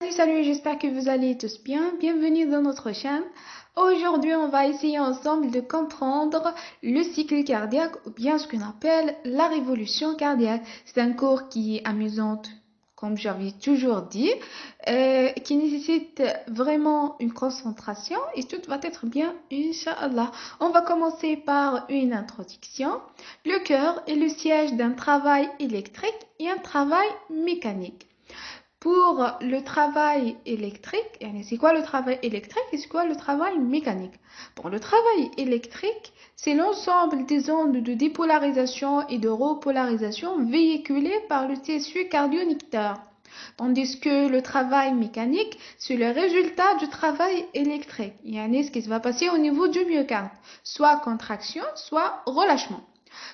Salut, j'espère que vous allez tous bien. Bienvenue dans notre chaîne. Aujourd'hui, on va essayer ensemble de comprendre le cycle cardiaque ou bien ce qu'on appelle la révolution cardiaque. C'est un cours qui est amusant, comme j'avais toujours dit, qui nécessite vraiment une concentration et tout va être bien, Inch'Allah. On va commencer par une introduction. Le cœur est le siège d'un travail électrique et un travail mécanique. Pour le travail électrique, c'est quoi le travail électrique et c'est quoi le travail mécanique? Pour le travail électrique, c'est l'ensemble des ondes de dépolarisation et de repolarisation véhiculées par le tissu cardio-nicteur. Tandis que le travail mécanique, c'est le résultat du travail électrique. Il y a ce qui va passer au niveau du myocarde, soit contraction, soit relâchement.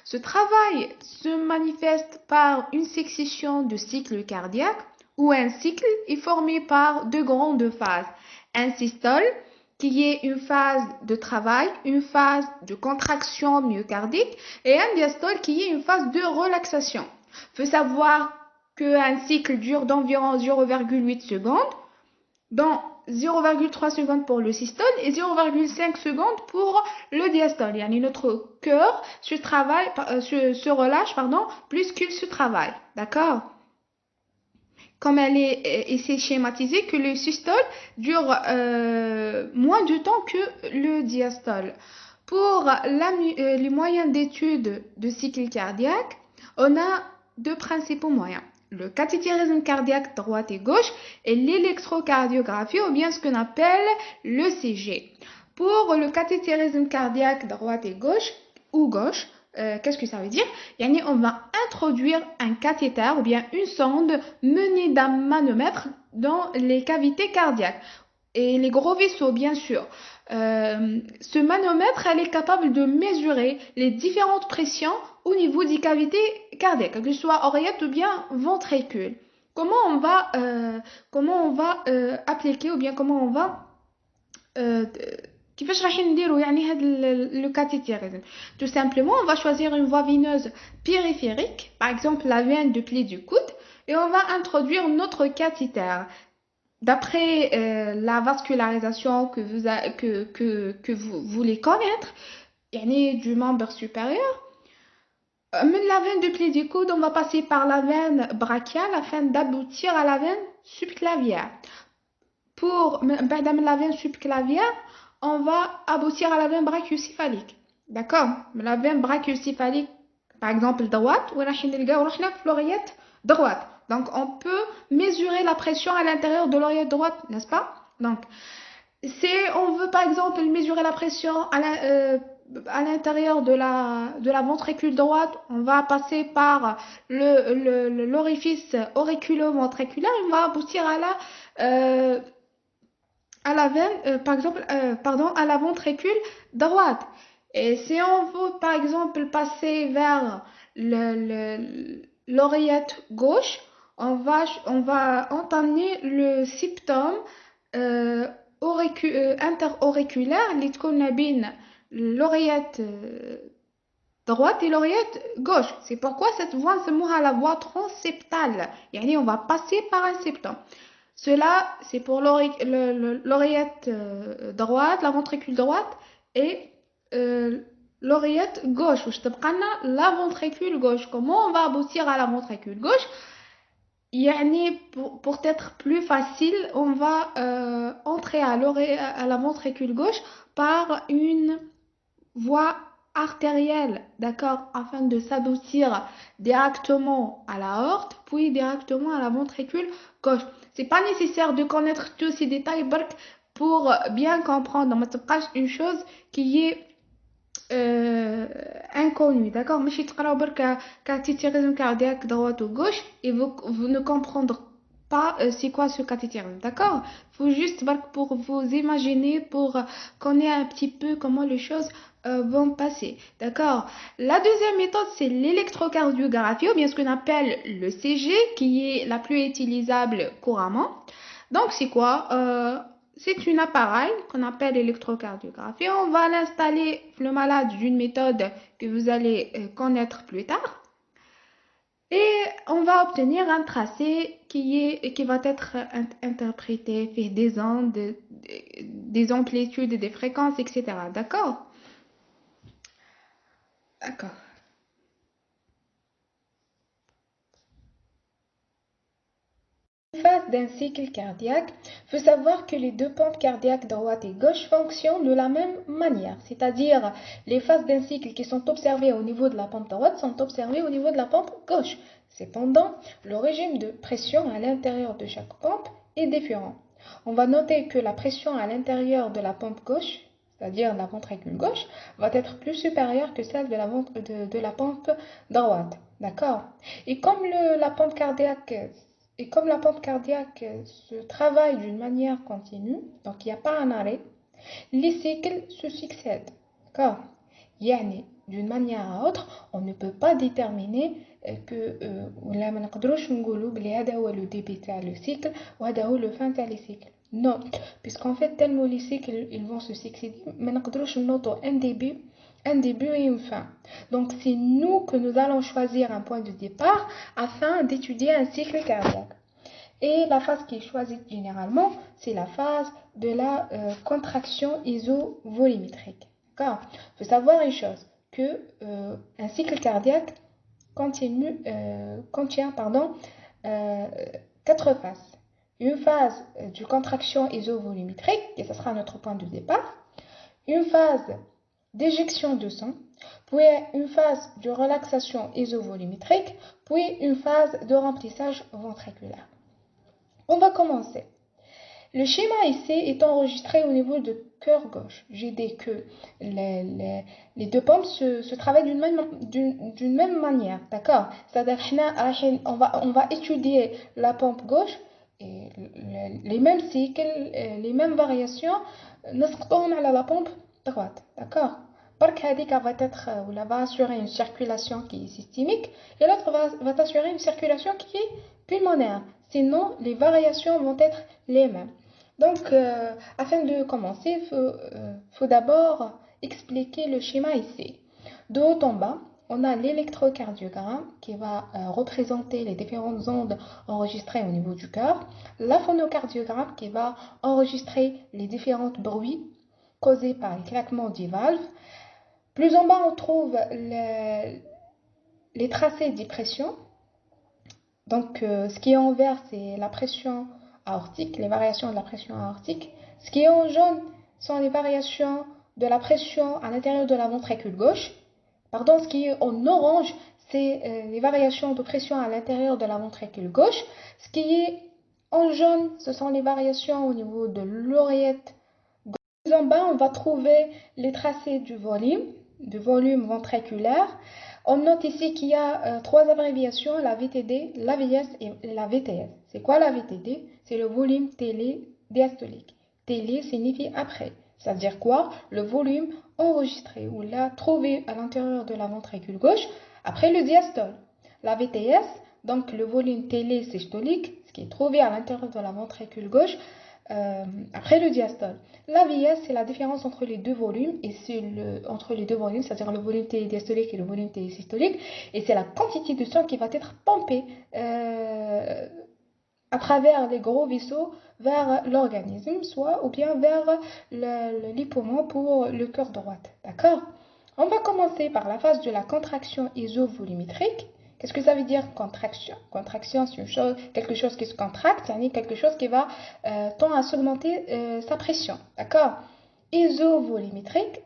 Ce travail se manifeste par une succession de cycles cardiaques où un cycle est formé par deux grandes phases. Un systole, qui est une phase de travail, une phase de contraction myocardique, et un diastole, qui est une phase de relaxation. Il faut savoir qu'un cycle dure d'environ 0,8 secondes, dont 0,3 secondes pour le systole et 0,5 secondes pour le diastole. Notre cœur se relâche plus qu'il se travaille. D'accord? Comme elle est ici schématisée, que le systole dure moins de temps que le diastole. Pour les moyens d'étude de cycle cardiaque, on a deux principaux moyens. Le cathétérisme cardiaque droite et gauche et l'électrocardiographie ou bien ce qu'on appelle l'ECG. Pour le cathétérisme cardiaque droite et gauche ou gauche, qu'est-ce que ça veut dire? On va introduire un cathéter ou bien une sonde menée d'un manomètre dans les cavités cardiaques et les gros vaisseaux, bien sûr. Ce manomètre, elle est capable de mesurer les différentes pressions au niveau des cavités cardiaques, que ce soit oreillette ou bien ventricule. Comment on va appliquer ou bien comment on va كيفاش راح نديروا le cathétérisme. Tout simplement, on va choisir une voie veineuse périphérique, par exemple la veine de pli du coude, et on va introduire notre cathéter. D'après la vascularisation que vous voulez connaître, du membre supérieur, la veine de pli du coude, on va passer par la veine brachiale afin d'aboutir à la veine subclavière. Pour la veine subclavière, on va aboutir à la veine brachiocéphalique. D'accord? La veine brachiocéphalique, par exemple droite, ou l'oreillette droite. Donc, on peut mesurer la pression à l'intérieur de l'oreillette droite, n'est-ce pas? Donc, si on veut par exemple mesurer la pression à l'intérieur de la ventricule droite, on va passer par l'orifice auriculo-ventriculaire, on va aboutir à la veine, à la ventricule droite. Et si on veut, par exemple, passer vers l'oreillette gauche, on va entamer le septum euh, interauriculaire, l'oreillette droite et l'oreillette gauche. C'est pourquoi cette voie se à la voie transseptale. On va passer par un septum. Cela, c'est pour l'oreillette droite, la ventricule droite et l'oreillette gauche. La ventricule gauche. Comment on va aboutir à la ventricule gauche? Pour être plus facile, on va entrer à la ventricule gauche par une voie artérielle, d'accord, afin de s'aboutir directement à la aorte, puis directement à la ventricule gauche. C'est pas nécessaire de connaître tous ces détails pour bien comprendre. Mais c'est une chose qui est inconnue, d'accord? Mais si tu regardes cathétérisme cardiaque droite ou gauche et vous ne comprendrez pas c'est quoi ce cathétérisme, d'accord? Faut juste pour vous imaginer, pour connaître un petit peu comment les choses vont passer, d'accord? La deuxième méthode, c'est l'électrocardiographie, ou bien ce qu'on appelle le CG, qui est la plus utilisable couramment. Donc, c'est quoi? C'est un appareil qu'on appelle l'électrocardiographie. On va l'installer le malade d'une méthode que vous allez connaître plus tard. Et on va obtenir un tracé qui va être interprété, fait des ondes, des amplitudes, des fréquences, etc. D'accord? D'accord. Phase d'un cycle cardiaque, il faut savoir que les deux pompes cardiaques droite et gauche fonctionnent de la même manière, c'est-à-dire les phases d'un cycle qui sont observées au niveau de la pompe droite sont observées au niveau de la pompe gauche. Cependant, le régime de pression à l'intérieur de chaque pompe est différent. On va noter que la pression à l'intérieur de la pompe gauche, c'est-à-dire la ventricule gauche, va être plus supérieure que celle de la pompe droite. D'accord? Et comme la pompe cardiaque se travaille d'une manière continue, donc il n'y a pas un arrêt, les cycles se succèdent. D'accord? يعني d'une manière à autre, on ne peut pas déterminer que ولا ما نقدروش نقولوا بلي هذا هو le début تاع le cycle وهذا هو le fin تاع les cycles. Non, puisqu'en fait tellement les cycles ils vont se succéder, ما نقدروش نوضوا un début et une fin. Donc c'est nous que nous allons choisir un point de départ afin d'étudier un cycle cardiaque. Et la phase qui est choisie généralement, c'est la phase de la contraction isovolumétrique. D'accord? Il faut savoir une chose, que un cycle cardiaque contient euh, quatre phases. Une phase de contraction isovolumétrique, et ce sera notre point de départ. Une phase d'éjection de sang, puis une phase de relaxation isovolumétrique, puis une phase de remplissage ventriculaire. On va commencer. Le schéma ici est enregistré au niveau de cœur gauche. J'ai dit que les deux pompes se travaillent d'une même manière, d'accord? C'est-à-dire on va étudier la pompe gauche et les mêmes cycles, les mêmes variations, نسقطوهم على la pompe droite, d'accord? برك هذيك va assurer une circulation qui est systémique et l'autre va assurer une circulation qui est pulmonaire. Sinon, les variations vont être les mêmes. Donc, afin de commencer, faut d'abord expliquer le schéma ici. De haut en bas, on a l'électrocardiogramme qui va représenter les différentes ondes enregistrées au niveau du cœur, la phonocardiogramme qui va enregistrer les différents bruits causés par les claquements des valves. Plus en bas, on trouve les tracés des pressions. Donc, ce qui est en vert, c'est la pression aortique, les variations de la pression aortique. Ce qui est en jaune sont les variations de la pression à l'intérieur de la ventricule gauche. Pardon, ce qui est en orange, c'est les variations de pression à l'intérieur de la ventricule gauche. Ce qui est en jaune, ce sont les variations au niveau de l'oreillette gauche. Plus en bas, on va trouver les tracés du volume ventriculaire. On note ici qu'il y a trois abréviations, la VTD, la VS et la VTS. C'est quoi la VTD? C'est le volume télédiastolique. Télé signifie après. C'est-à-dire quoi? Le volume enregistré ou là trouvé à l'intérieur de la ventricule gauche après le diastole. La VTS, donc le volume télésystolique, ce qui est trouvé à l'intérieur de la ventricule gauche après le diastole. La VS, c'est la différence entre les deux volumes, et c'est entre les deux volumes, c'est-à-dire le volume télédiastolique et le volume télésystolique, et c'est la quantité de sang qui va être pompée à travers les gros vaisseaux vers l'organisme, soit ou bien vers les poumons pour le cœur droit. D'accord? On va commencer par la phase de la contraction isovolumétrique. Qu'est-ce que ça veut dire contraction? Contraction, c'est quelque chose qui se contracte, c'est quelque chose qui va tendre à s'augmenter sa pression. D'accord? Isovolumétrique,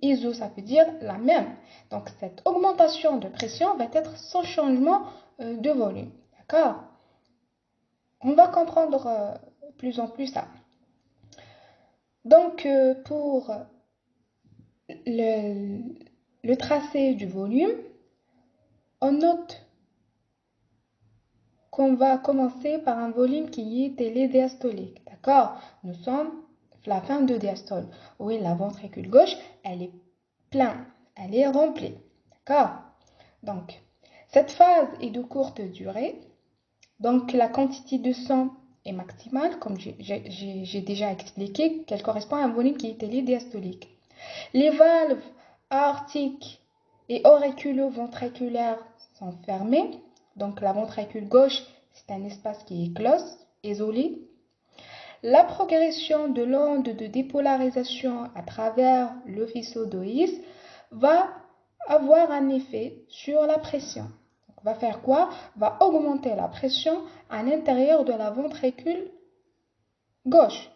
iso, ça veut dire la même. Donc cette augmentation de pression va être sans changement de volume. D'accord? On va comprendre plus en plus ça. Donc pour le tracé du volume, on note qu'on va commencer par un volume qui est télédiastolique. D'accord? Nous sommes à la fin de diastole. Oui, la ventricule gauche, elle est pleine, elle est remplie. D'accord? Donc, cette phase est de courte durée. Donc, la quantité de sang est maximale, comme j'ai déjà expliqué, qu'elle correspond à un volume qui est télédiastolique. Les valves aortiques et auriculo-ventriculaires sont fermées. Donc la ventricule gauche, c'est un espace qui est clos, isolé. La progression de l'onde de dépolarisation à travers le faisceau d'Oïs va avoir un effet sur la pression. Donc, va faire quoi? Va augmenter la pression à l'intérieur de la ventricule gauche.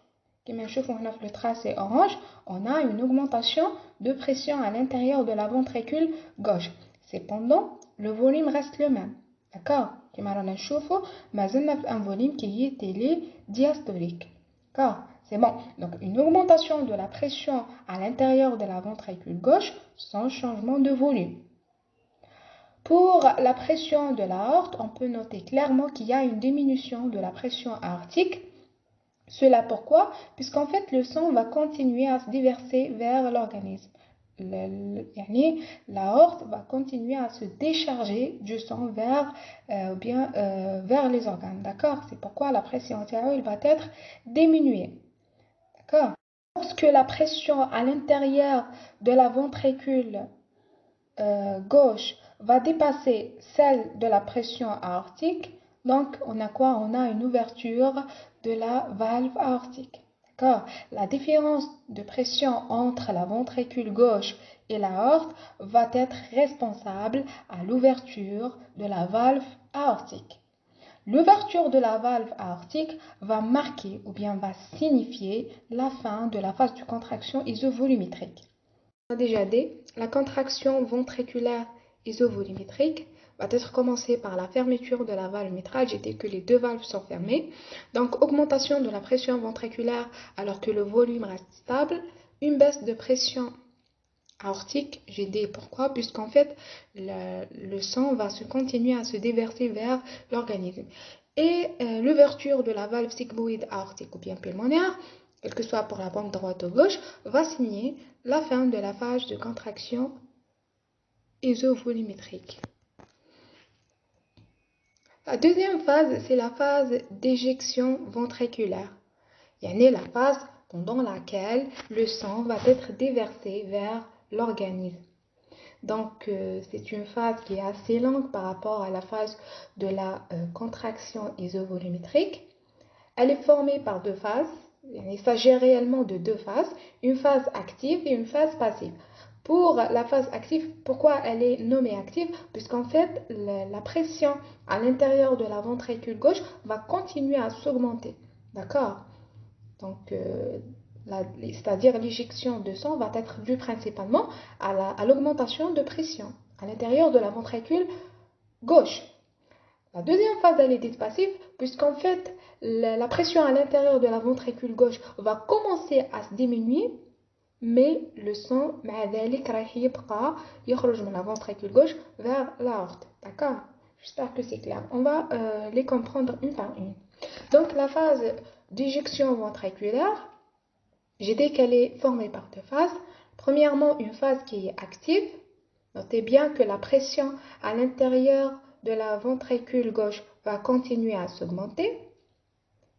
Comme le tracé orange, on a une augmentation de pression à l'intérieur de la ventricule gauche. Cependant, le volume reste le même. D'accord? Comme on a un volume qui est télédiastolique. D'accord? C'est bon. Donc, une augmentation de la pression à l'intérieur de la ventricule gauche sans changement de volume. Pour la pression de l'aorte, on peut noter clairement qu'il y a une diminution de la pression aortique. Cela pourquoi? Puisqu'en fait, le sang va continuer à se déverser vers l'organisme. L'aorte va continuer à se décharger du sang vers les organes. D'accord? C'est pourquoi la pression artérielle va être diminuée. D'accord? Lorsque la pression à l'intérieur de la ventricule gauche va dépasser celle de la pression aortique, donc on a quoi? On a une ouverture de la valve aortique. D'accord? La différence de pression entre la ventricule gauche et l'aorte va être responsable à l'ouverture de la valve aortique. L'ouverture de la valve aortique va marquer ou bien va signifier la fin de la phase de contraction isovolumétrique. On a déjà dit, la contraction ventriculaire isovolumétrique va être commencée par la fermeture de la valve mitrale dès que les deux valves sont fermées. Donc, augmentation de la pression ventriculaire alors que le volume reste stable, une baisse de pression aortique. J'ai dit pourquoi, puisqu'en fait, le sang va continuer à se déverser vers l'organisme. Et l'ouverture de la valve sigmoïde aortique ou bien pulmonaire, quel que soit pour la bande droite ou gauche, va signer la fin de la phase de contraction isovolumétrique. La deuxième phase, c'est la phase d'éjection ventriculaire. Il y a la phase pendant laquelle le sang va être déversé vers l'organisme. Donc, c'est une phase qui est assez longue par rapport à la phase de la contraction isovolumétrique. Elle est formée par deux phases. Il s'agit réellement de deux phases, une phase active et une phase passive. Pour la phase active, pourquoi elle est nommée active? Puisqu'en fait, la pression à l'intérieur de la ventricule gauche va continuer à s'augmenter. D'accord? Donc, c'est-à-dire l'éjection de sang va être due principalement à l'augmentation de pression à l'intérieur de la ventricule gauche. La deuxième phase, elle est dite passive, puisqu'en fait, la pression à l'intérieur de la ventricule gauche va commencer à se diminuer, mais le sang, يخرج من la ventricule gauche vers l'aorte. D'accord? J'espère que c'est clair. On va les comprendre une par une. Donc, la phase d'éjection ventriculaire, j'ai dit qu'elle est formée par deux phases. Premièrement, une phase qui est active. Notez bien que la pression à l'intérieur de la ventricule gauche va continuer à s'augmenter.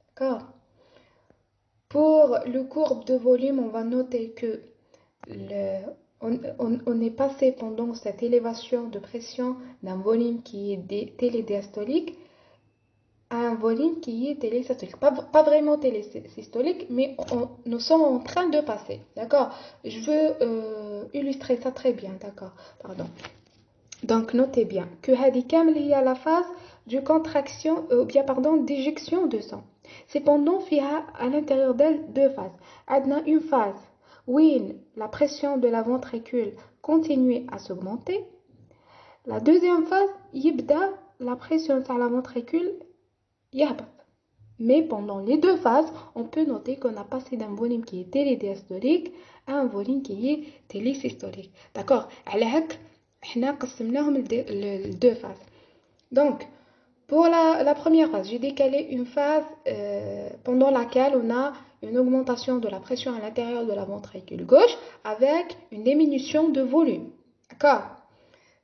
D'accord? Pour le courbe de volume, on va noter que on est passé pendant cette élévation de pression d'un volume qui est télédiastolique à un volume qui est télésystolique. Pas vraiment télésystolique, mais nous sommes en train de passer. D'accord? Je veux illustrer ça très bien. D'accord? Pardon. Donc, notez bien que Hadikam il y a la phase de contraction, d'éjection de sang. Cependant, il y a à l'intérieur d'elle deux phases. Adna une phase où la pression de la ventricule continue à s'augmenter. La deuxième phase, yibda, la pression sur la ventricule yahbat. Mais pendant les deux phases, on peut noter qu'on a passé d'un volume qui est télédiastolique à un volume qui est télésystolique. D'accord? احنا قسمناهم deux phases. Donc, pour la première phase, j'ai décalé une phase pendant laquelle on a une augmentation de la pression à l'intérieur de la ventricule gauche avec une diminution de volume. D'accord?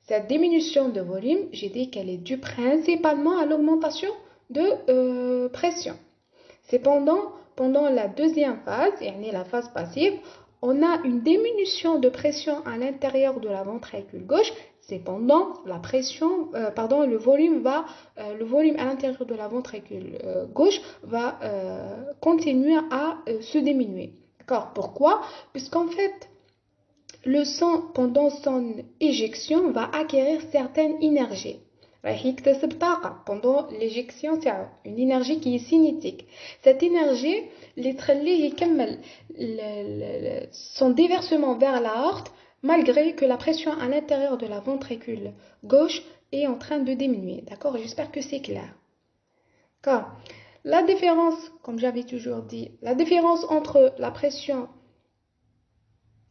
Cette diminution de volume, j'ai dit qu'elle est due principalement à l'augmentation de pression. Cependant, pendant la deuxième phase, la phase passive, on a une diminution de pression à l'intérieur de la ventricule gauche. Cependant, la pression, le volume à l'intérieur de la ventricule gauche va continuer à se diminuer. D'accord? Pourquoi? Puisqu'en fait, le sang, pendant son éjection, va acquérir certaine énergie. Pendant l'éjection, c'est une énergie qui est cinétique. Cette énergie, son déversement vers l'aorte, malgré que la pression à l'intérieur de la ventricule gauche est en train de diminuer. D'accord? J'espère que c'est clair. D'accord. La différence, comme j'avais toujours dit, la différence entre la pression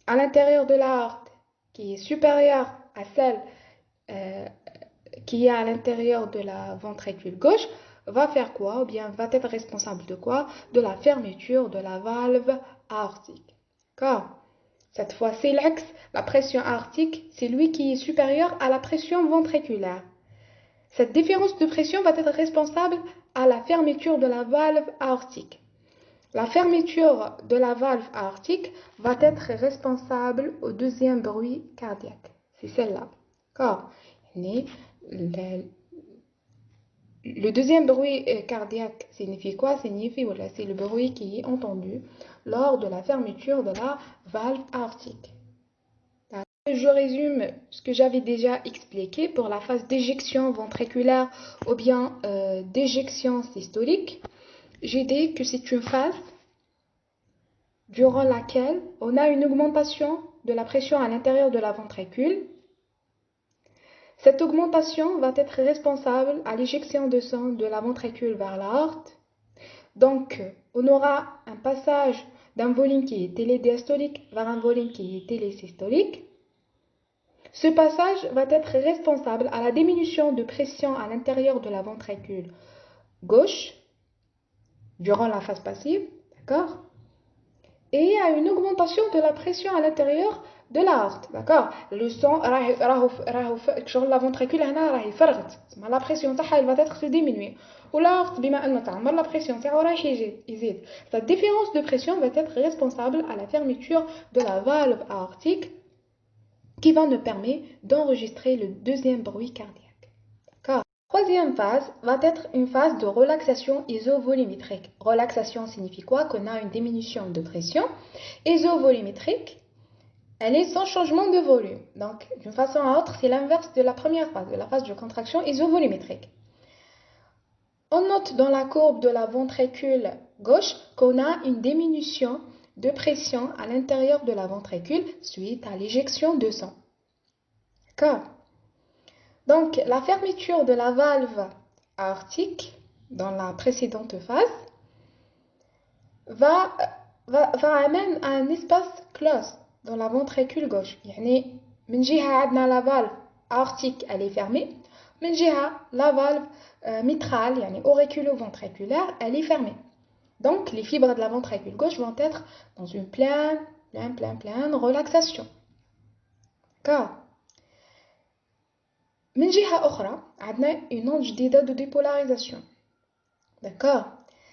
à l'intérieur de l'aorte qui est supérieure à celle euh, qui est à l'intérieur de la ventricule gauche va faire quoi? Ou bien va être responsable de quoi? De la fermeture de la valve aortique. D'accord? Cette fois, c'est l'axe, la pression aortique, c'est lui qui est supérieur à la pression ventriculaire. Cette différence de pression va être responsable à la fermeture de la valve aortique. La fermeture de la valve aortique va être responsable au deuxième bruit cardiaque. C'est celle-là. D'accord? Le deuxième bruit cardiaque signifie quoi? Signifie, voilà, c'est le bruit qui est entendu lors de la fermeture de la valve aortique. Je résume ce que j'avais déjà expliqué pour la phase d'éjection ventriculaire ou bien d'éjection systolique. J'ai dit que c'est une phase durant laquelle on a une augmentation de la pression à l'intérieur de la ventricule. Cette augmentation va être responsable à l'éjection de sang de la ventricule vers l'aorte. Donc, on aura un passage d'un volume qui est télédiastolique vers un volume qui est télésystolique. Ce passage va être responsable à la diminution de pression à l'intérieur de la ventricule gauche durant la phase passive, d'accord? Et à une augmentation de la pression à l'intérieur de l'aorte, d'accord? Le sang, la ventricule, la pression elle va être diminuée. Ou l'aorte, la pression, la différence de pression va être responsable à la fermeture de la valve aortique qui va nous permettre d'enregistrer le deuxième bruit cardiaque. D'accord? Troisième phase va être une phase de relaxation isovolumétrique. Relaxation signifie quoi? Qu'on a une diminution de pression. Isovolumétrique, elle est sans changement de volume. Donc, d'une façon à l'autre, c'est l'inverse de la première phase, de la phase de contraction isovolumétrique. On note dans la courbe de la ventricule gauche qu'on a une diminution de pression à l'intérieur de la ventricule suite à l'éjection de sang. D'accord? Donc, la fermeture de la valve aortique dans la précédente phase va amener à un espace close dans la ventricule gauche. يعني من جهة عندنا la valve aortique elle est fermée, من جهة la valve mitrale يعني auriculo-ventriculaire elle est fermée. Donc les fibres de la ventricule gauche vont être dans une pleine relaxation. D'accord? من جهة أخرى عندنا une onde جديدة de dépolarisation. D'accord?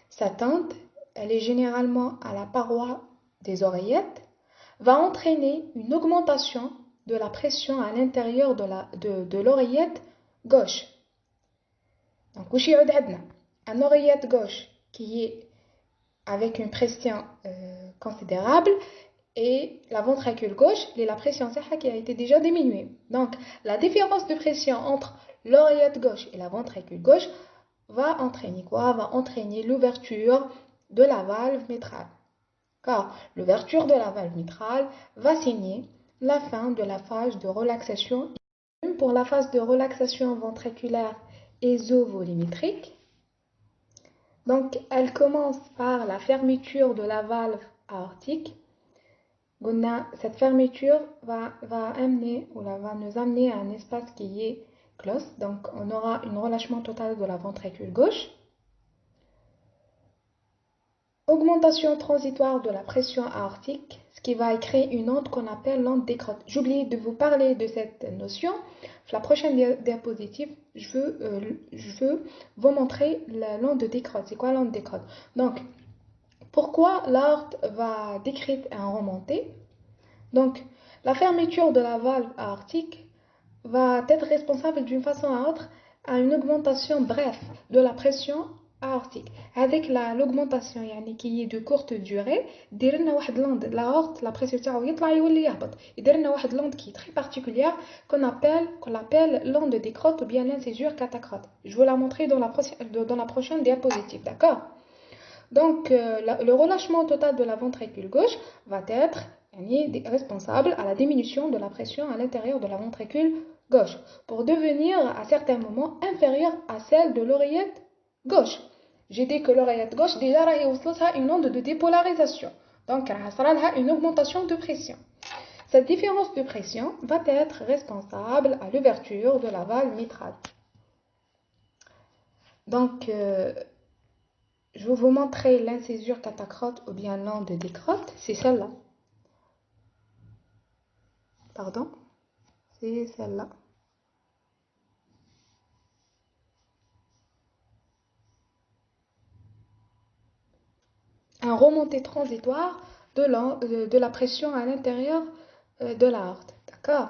Sa teinte, elle est généralement à la paroi des oreillettes, va entraîner une augmentation de la pression à l'intérieur de l'oreillette gauche. Donc, un oreillette gauche qui est avec une pression considérable et la ventricule gauche, la pression qui a été déjà diminuée. Donc, la différence de pression entre l'oreillette gauche et la ventricule gauche va entraîner quoi? Va entraîner l'ouverture de la valve mitrale. Car l'ouverture de la valve mitrale va signer la fin de la phase de relaxation. Pour la phase de relaxation ventriculaire isovolumétrique, donc elle commence par la fermeture de la valve aortique. Cette fermeture va nous amener à un espace qui est close, donc on aura un relâchement total de la ventricule gauche. Augmentation transitoire de la pression aortique, ce qui va créer une onde qu'on appelle l'onde décrotte. J'ai oublié de vous parler de cette notion. La prochaine diapositive, je veux vous montrer l'onde décrotte. C'est quoi l'onde décrotte? Donc, pourquoi l'aorte va décréter un remonté? Donc, la fermeture de la valve aortique va être responsable d'une façon à autre à une augmentation bref de la pression aortique. Avec l'augmentation يعني qui est de courte durée دير لنا واحد l'onde l'aorte la pression تاعو يطلع يولي يهبط يدير لنا واحد l'onde qui est très particulière qu'on appelle l'onde des crottes ou bien l'incisure catacrotte. Je vais la montrer dans la prochaine diapositive, d'accord? Donc le relâchement total de la ventricule gauche va être responsable à la diminution de la pression à l'intérieur de la ventricule gauche pour devenir à certains moments inférieure à celle de l'oreillette gauche. J'ai dit que l'oreillette gauche déjà a une onde de dépolarisation, donc elle a une augmentation de pression. Cette différence de pression va être responsable à l'ouverture de la valve mitrale. Donc je vais vous montrer l'incisure catacrotte ou bien l'onde des crottes, c'est celle-là. Pardon, c'est celle-là. Un remontée transitoire de la pression à l'intérieur de l'aorte. D'accord?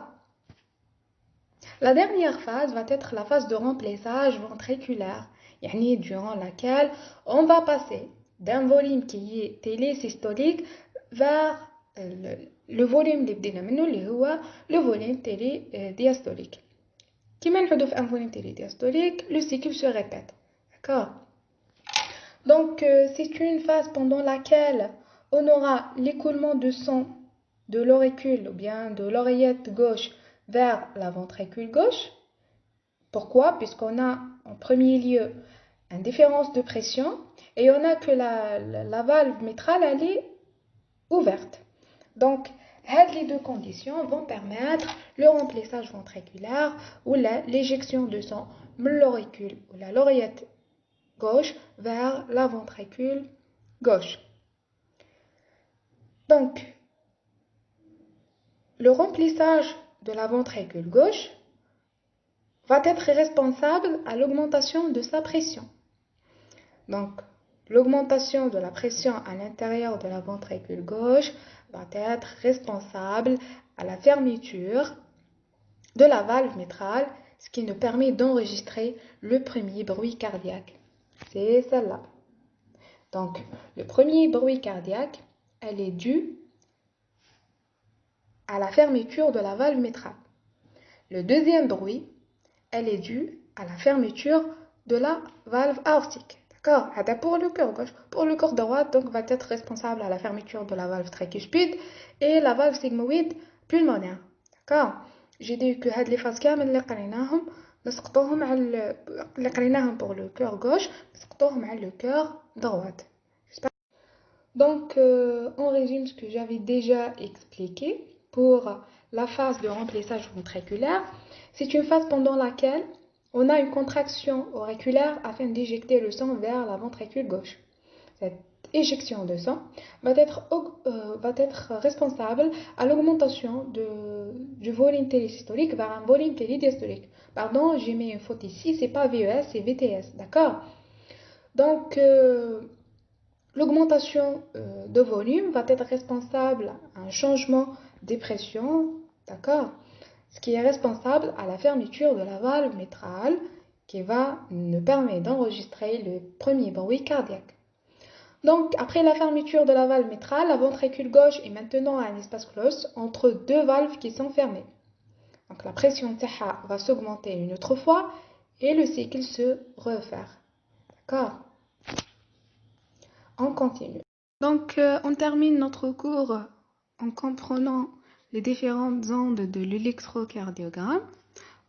La dernière phase va être la phase de remplissage ventriculaire, durant laquelle on va passer d'un volume qui est télésystolique vers le volume le volume télédiastolique. Qui mène un volume télédiastolique, le cycle se répète. D'accord? Donc, c'est une phase pendant laquelle on aura l'écoulement de sang de l'auricule ou bien de l'oreillette gauche vers la ventricule gauche. Pourquoi? Puisqu'on a en premier lieu une différence de pression et on a que la valve mitrale elle est ouverte. Donc, les deux conditions vont permettre le remplissage ventriculaire ou l'éjection de sang de l'auricule ou l'oreillette gauche vers la ventricule gauche. Donc, le remplissage de la ventricule gauche va être responsable à l'augmentation de sa pression. Donc, l'augmentation de la pression à l'intérieur de la ventricule gauche va être responsable à la fermeture de la valve mitrale, ce qui nous permet d'enregistrer le premier bruit cardiaque. C'est celle-là. Donc, le premier bruit cardiaque, elle est due à la fermeture de la valve mitrale. Le deuxième bruit, elle est due à la fermeture de la valve aortique. D'accord? Pour le cœur gauche. Pour le cœur droit, donc, va être responsable à la fermeture de la valve tricuspide et la valve sigmoïde pulmonaire. D'accord? J'ai dit que les phases كامل اللي قريناهم نسقطوهم على اللي قريناهم pour le cœur gauche نسقطوهم على le cœur droit. Donc, on résume ce que j'avais déjà expliqué pour la phase de remplissage ventriculaire. C'est une phase pendant laquelle on a une contraction auriculaire afin d'éjecter le sang vers la ventricule gauche. Cette éjection de sang va être responsable à l'augmentation du volume télésystolique vers un volume télédiastolique. Pardon, j'ai mis une faute ici, c'est pas VES, c'est VTS, d'accord? Donc, l'augmentation de volume va être responsable à un changement de pression, d'accord? Ce qui est responsable à la fermeture de la valve mitrale qui va nous permettre d'enregistrer le premier bruit cardiaque. Donc, après la fermeture de la valve mitrale, la ventricule gauche est maintenant à un espace clos entre deux valves qui sont fermées. Donc, la pression TH va s'augmenter une autre fois et le cycle se refaire. D'accord? On continue. Donc, on termine notre cours en comprenant les différentes ondes de l'électrocardiogramme.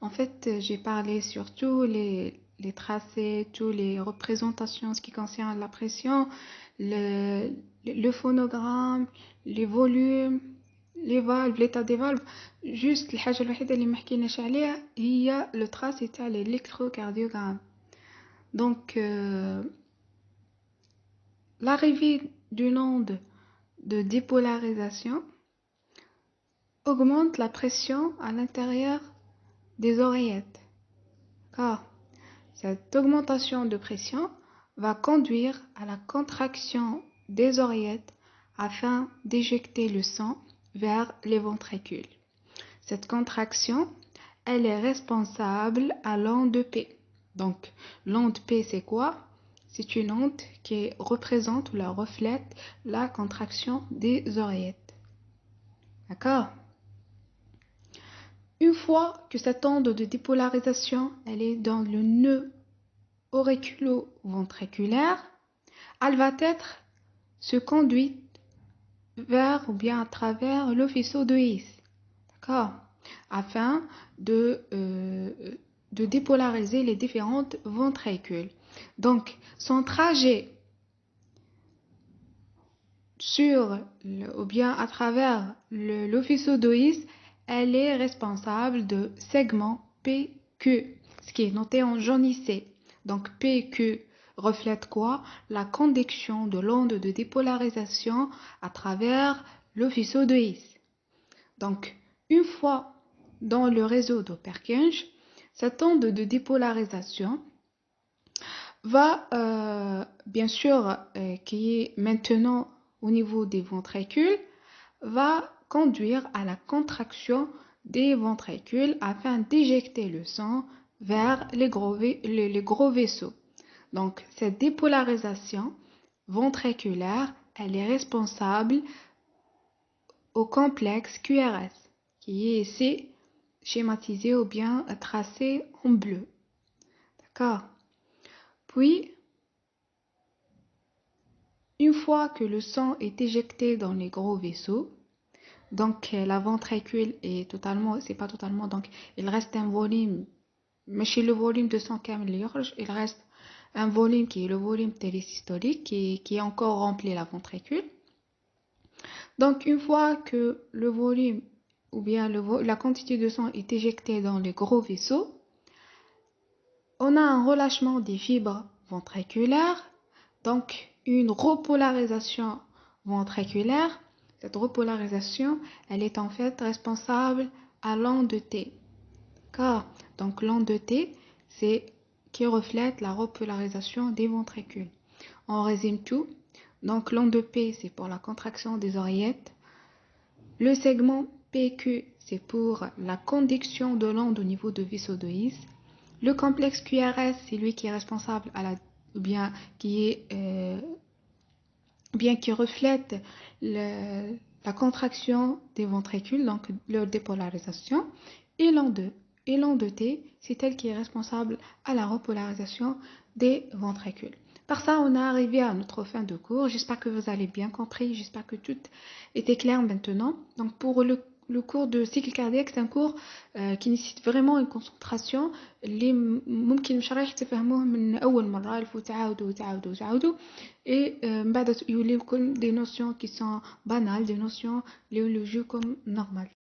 En fait, j'ai parlé sur tous les tracés, toutes les représentations, ce qui concerne la pression, le phonogramme, les volumes, les valves, l'état des valves. Juste الحاجة الوحيدة اللي ما حكيناش عليها هي le tracé تاع l'électrocardiogramme. Donc, l'arrivée d'une onde de dépolarisation augmente la pression à l'intérieur des oreillettes. Car cette augmentation de pression va conduire à la contraction des oreillettes afin d'éjecter le sang vers les ventricules. Cette contraction, elle est responsable à l'onde P. Donc, l'onde P, c'est quoi? C'est une onde qui représente ou la reflète la contraction des oreillettes. D'accord? Une fois que cette onde de dépolarisation, elle est dans le nœud auriculo-ventriculaire, elle va être se conduite vers ou bien à travers le faisceau de His, d'accord, afin de dépolariser les différentes ventricules. Donc, son trajet ou bien à travers le faisceau de His, elle est responsable de segment PQ, ce qui est noté en jaunissé. Donc, PQ reflète quoi? La conduction de l'onde de dépolarisation à travers le faisceau de His. Donc, une fois dans le réseau de Purkinje, cette onde de dépolarisation va, bien sûr, qui est maintenant au niveau des ventricules, va conduire à la contraction des ventricules afin d'éjecter le sang vers les gros vaisseaux. Donc, cette dépolarisation ventriculaire, elle est responsable au complexe QRS, qui est ici schématisé ou bien tracé en bleu. D'accord? Puis, une fois que le sang est éjecté dans les gros vaisseaux, donc la ventricule est totalement, c'est pas totalement, donc il reste un volume, mais chez le volume de sang il reste un volume qui est le volume télésystolique qui est encore rempli la ventricule. Donc une fois que le volume ou bien la quantité de sang est éjectée dans les gros vaisseaux, on a un relâchement des fibres ventriculaires, donc une repolarisation ventriculaire. Cette repolarisation, elle est en fait responsable à l'onde T. Donc l'onde T, c'est qui reflète la repolarisation des ventricules. On résume tout. Donc l'onde P, c'est pour la contraction des oreillettes. Le segment PQ, c'est pour la conduction de l'onde au niveau de vaisseau de His. Le complexe QRS, c'est lui qui est responsable qui reflète la contraction des ventricules, donc leur dépolarisation. Et l'onde T, c'est elle qui est responsable à la repolarisation des ventricules. Par ça, on est arrivé à notre fin de cours. J'espère que vous avez bien compris. J'espère que tout était clair maintenant. Donc, pour le cours de cycle cardiaque, c'est un cours qui nécessite vraiment une concentration اللي ممكن مش رايح تفهموه من أول مرة الفو تعاودوا et من بعد يولي لكم des notions qui sont banales, des notions اللي يجوكم normal.